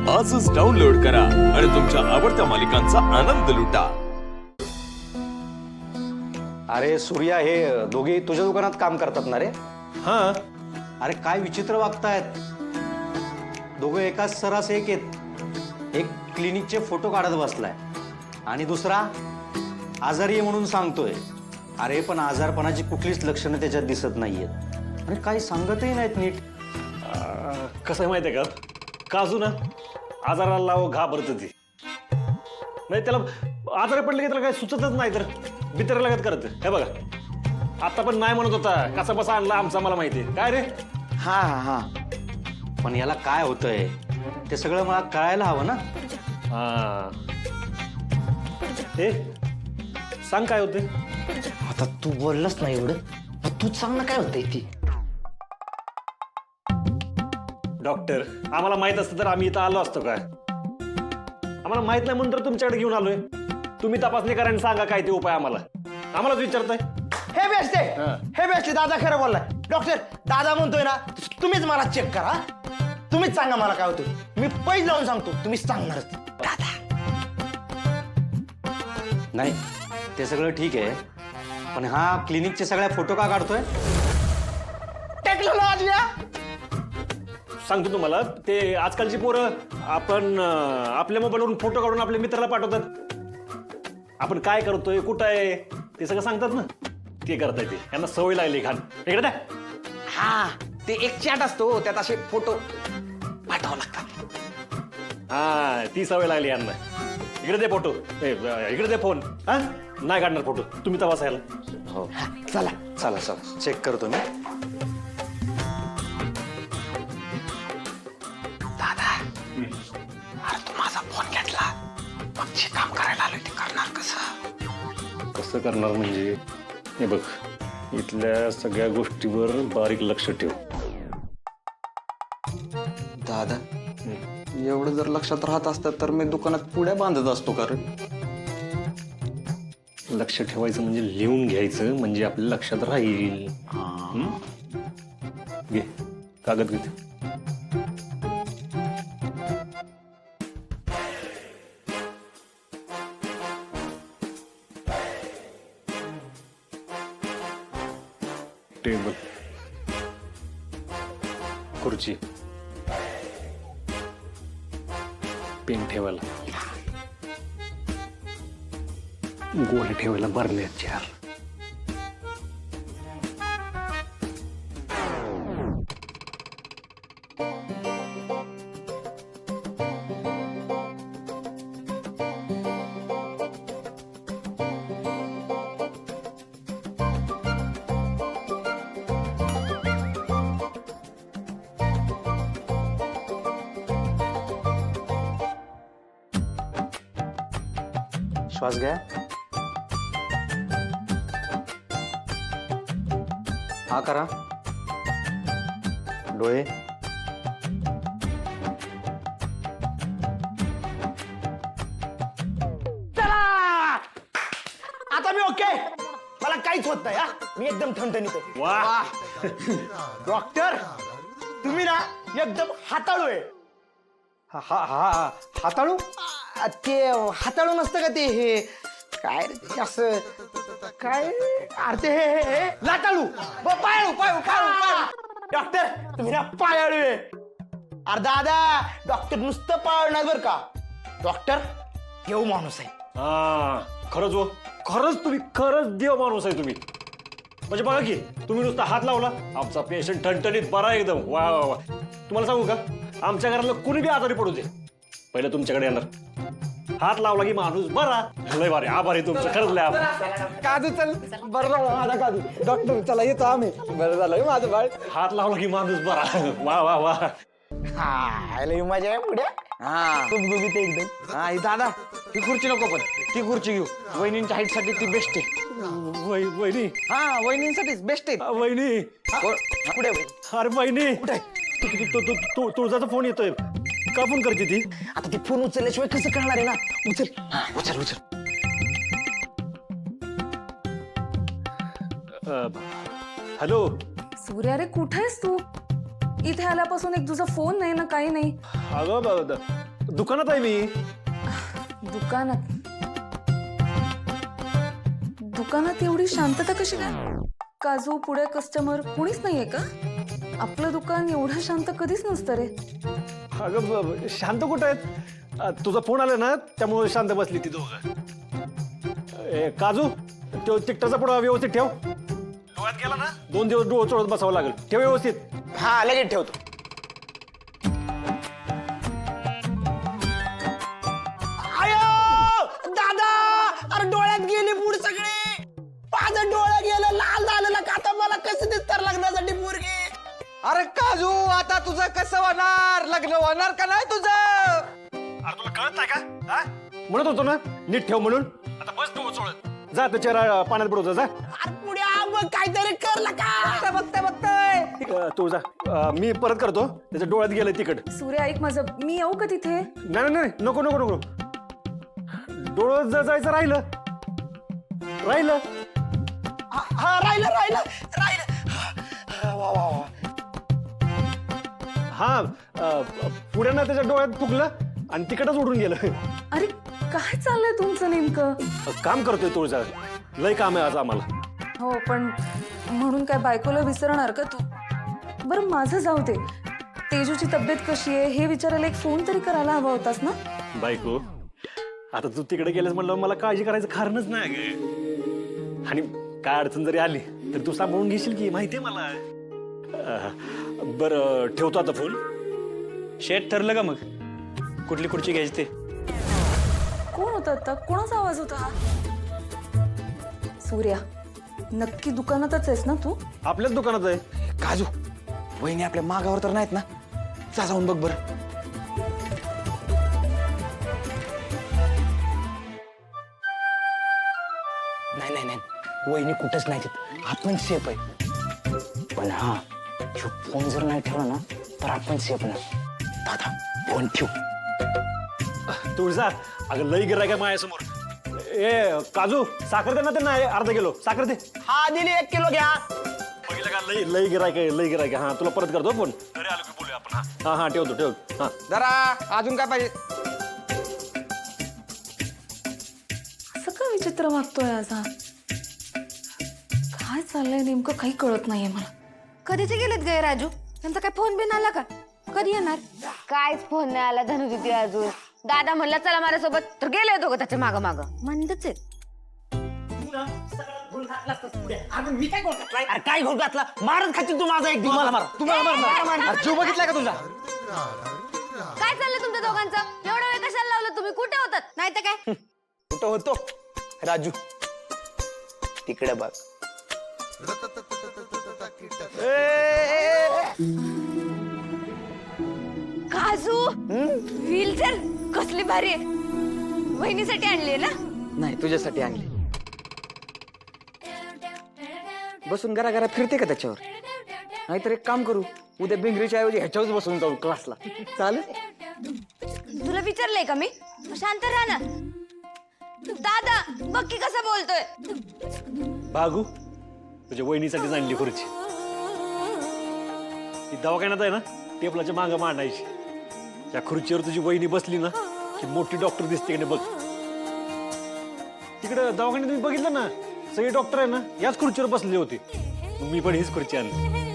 आजच डाउनलोड करा आणि तुमच्या आवडत्या मालिकांचा आनंद लुटा। अरे सूर्या, हे दोघे तुझ्या दुकानात काम करतात ना रे? हाँ। अरे काय विचित्र वागतायत दोघे। एकाच सरास एक आहेत। एक क्लिनिकचे फोटो काढत बसलाय आणि दुसरा आजारी आहे म्हणून सांगतोय। अरे पण आजारपणाची कुठलीच लक्षणं त्याच्यात दिसत नाहीयेत। अरे काही सांगतही नाहीत नीट। कसं आहे माहिती आहे का, काजू ना आजाराला लाव घाबरत ती, म्हणजे त्याला आजारी पडले की त्याला काही सुचतच नाही, तर बितर लागत करत। हे बघा आता पण नाही म्हणत होता, कसा बसा आणला आमचा मला माहिती आहे काय रे। हा हा हा, पण याला काय होतंय ते सगळं मला कळायला हवं ना। हा हे सांग काय होते। आता तू बोललास ना एवढं, मग तूच सांग ना काय होतंय ती। डॉक्टर, आम्हाला माहित असतं तर आम्ही इथं आलो असतो काय? आम्हाला माहित नाही म्हणून तर तुमच्याकडे घेऊन आलोय। तुम्ही तपासणी करा आणि सांगा काय ते उपाय आम्हाला। आम्हालाच विचारताय। हे बेस्ट आहे, हे बेस्ट आहे। दादा खरं बोललाय। डॉक्टर दादा म्हणतोय ना, तुम्हीच मला चेक करा, तुम्हीच सांगा मला काय होतं। मी पैसे लावून सांगतो, तुम्हीच सांगणारच। दादा नाही ते सगळं ठीक आहे, पण हा क्लिनिकचे सगळ्या फोटो का काढतोय? टेक्नॉलॉजी सांगतो तुम्हाला, ते आजकालची पोरं आपण आपल्या मोबाईलवरून फोटो काढून आपल्या मित्राला पाठवतात। आपण काय करतोय कुठं आहे ते सगळं सांगतात ना, ते करताय ते। यांना सवय लागली खान। इकडे द्या। हा, ते एक चॅट असतो, त्यात असे फोटो पाठवावं लागतात। हा, ती सवय लागली यांना। इकडे दे फोटो, इकडे दे फोन। हा नाही काढणार फोटो, तुम्ही तपासायला। हो चला चला चला चेक करतो मी। दादा, अरे तू माझा फोन घेतला, मग जे काम करायला आलोय ते करणार कसं? कसं करणार म्हणजे, हे बघ इथल्या सगळ्या गोष्टीवर बारीक लक्ष ठेव। दादा, एवढं जर लक्षात राहत असतं तर मी दुकानात पुड्या बांधत असतो का रे? लक्ष ठेवायचं म्हणजे लिहून घ्यायचं, म्हणजे आपल्या लक्षात राहील। घे कागद घेते। टेबल, खुर्ची, पेन ठेवायला, गोळे ठेवायला भरले चार। श्वास घ्या। हा करा। डोळे, चला आता मी ओके, मला काहीच होत नाही। हा मी एकदम ठणठणीत आहे। वाह! डॉक्टर तुम्ही ना एकदम हाताळू आहे। हा हा हा हाताळू। ते हाताळू नसतं का, ते हे काय रे ते असं काय, अरे ते हे लाटाळू, पायाळू पायाळू पायाळू पायाळू। डॉक्टर तुम्ही ना पायाळू आहे। अरे दादा, डॉक्टर नुसतं पायाळू नाही बरं का, डॉक्टर देव माणूस आहे। हा खरंच हो, खरंच तुम्ही खरंच देव माणूस आहे तुम्ही। म्हणजे बघा की, तुम्ही नुसता हात लावला, आमचा पेशंट ठणठणीत बरा एकदम। वा वा वा। तुम्हाला सांगू का, आमच्या घरातलं कुणी बी आजारी पडू दे, पहिलं तुमच्याकडे येणार। हात लावला की माणूस बरा। लय भारी, आभारी तुमचं, खरंच लय आभारी। काजू चल, बरं झालं माझा काजू। डॉक्टर चला येतो आम्ही, बरं झालं माझं बाळ। हात लावला की माणूस बरा। वा वा वा। हा लय मजा आहे पुढे। हा गुबगुबीत एकदम। हा, ही दादा ही खुर्ची नको, पण ती खुर्ची घेऊ। वहिनींच्या हाईट साठी ती बेस्ट आहे। वहिनी, हा, वहिनींसाठीच बेस्ट आहे। वहिनी, पुढे अरे वहिनी, तुळजाचा फोन येतोय, का फोन करते ती? आता ती फोन उचलल्याशिवाय कसं करणार आहे ना? उचल उचल उचल। हॅलो, सूर्या रे, कुठे आहेस तू? इथे आल्यापासून एक तुझा फोन नाही ना, काही नाही. अगं दुकानात आहे मी. दुकानात एवढी शांतता कशी काय? काजू पुढे कस्टमर कुणीच नाहीये का? आपलं दुकान एवढं शांत कधीच नसतं रे. अगं शांत कुठं आहेत? तुझा फोन आला ना त्यामुळे शांत बसली ती दोघं. काजू तो तिकटाचा पुढं व्यवस्थित ठेव. डोळ्यात गेला ना 2 दिवस डोळं चोळत बसावं लागेल. ठेव व्यवस्थित. हा लगेच ठेवतो. आयो दादा, अरे डोळ्यात गेली पूड सगळी. माझं डोळं गेलं, लाल झालेलं का? आता मला कसं दिसतं लग्नासाठी पोरगी? अरे काजू, आता तुझं कसं होणार? लग्न होणार का नाही तुझं? अरे तुला कळत नाही का? हा? म्हणत होतो ना नीट ठेव म्हणून. आता बस डोळं चोळत. जा ते चेहरा पाण्यात बुडवतो जा. अरे पुढे मग काहीतरी करला का? बघताय तू जा. मी परत करतो. त्याच्या डोळ्यात गेलं तिकड. सूर्य ऐक माझं, मी येऊ का तिथे? नाही नाही नको नको नको. डोळं जायचं राहिलं. हा राहिलं राहिलं राहिलं. वा वा वा. हा पुढे ना त्याच्या डोळ्यात फुगलं आणि तिकडच उडून गेलं. अरे काय चाललंय तुमचं नेमकं? काम करतोय तुळजा. लय काम आहे आज आम्हाला. हो पण म्हणून काय बायकोला विसरणार का तू? बरं माझं जाऊ दे. तेजूची तब्येत कशी आहे हे विचारायला एक फोन तरी करायला हवा होतास ना. बायको, आता तू तिकडे गेलेस म्हणलं मला काळजी करायचं कारणच नाही ग. आणि काय अडचण जरी आली तर तू सांभाळून घेशील की माहितीये मला. बरं ठेवतो आता फोन. शेट ठरलं का मग कुठली खुर्ची घ्यायची ते? कोण होता आता? कोणाचा आवाज होता हा? सूर्या, नक्की दुकानातच आहेस ना तू? आपल्याच दुकानात आहे. काजू, वहिनी आपल्या मागावर तर नाहीत ना? जा जाऊन बघ बर. नाही नाही नाही, वहिनी कुठंच नाही तिथं. आपण सेफ आहे. पण हा फोन जर नाही ठेवला ना तर आपण सेफ नाही. दादा फोन ठेव. तुळजा, अगं लई गिराय काय माझ्यासमोर. ए काजू, साखर दे ना त्यांना अर्धा किलो साखर दे. हा दिली 1 किलो घ्या. बघितलं का लई गिराय काय. हा तुला परत करतो फोन. घरी आलो की बोलूया आपण. हा हा ठेवतो. हा जरा अजून काय पाहिजे? असं का विचित्र वागतोय आज हा? काय चाललंय नेमकं काही कळत नाहीये मला. कधीचे गेलेत गे राजू? त्यांचा काय फोन बिन आला का? कधी येणार? कायच फोन नाही आला धनुदिती अजून. दादा म्हणला चला माझ्यासोबत तर गेले दोघं त्याच्या माग माग. म्हणतच आहेत. मी काय घोळ घातलाय? अरे काय घोळ घातला? मारत खातील तू माझा एक दिवस. मला मार. तुम्हाला मार. जीव बघितलाय का तुझा? काय चाललंय तुमच्या दोघांचं? एवढा वेळ कशाला लावलं तुम्ही? कुठे होतात? नाही तर काय? कुठं होतो राजू? तिकडे बघ. काजू व्हीलचेअर कसली भारी आहे. वहिनीसाठी आणली ना? नाही, तुझ्यासाठी आणली. बसून घरा फिरते का त्याच्यावर? नाहीतर एक काम करू, उद्या बिंगरीच्या ऐवजी ह्याच्यावर बसून जाऊ क्लासला. चालेल? तुला विचारलंय का मी? शांत राहा ना. दादा बघ की कसा बोलतोय. भागू, तुझ्या वहिनीसाठी आणली खुर्ची. ती दवाखान्यात आहे ना टेबलाच्या मागं मांडायची. त्या खुर्चीवर तुझी वहिनी बसली ना की मोठी डॉक्टर दिसते की नाही बघ. तिकडे दवाखान्यात तुम्ही बघितलं ना सगळे डॉक्टर आहे ना याच खुर्चीवर बसलेले होते. मग मी पण हीच खुर्ची आणली.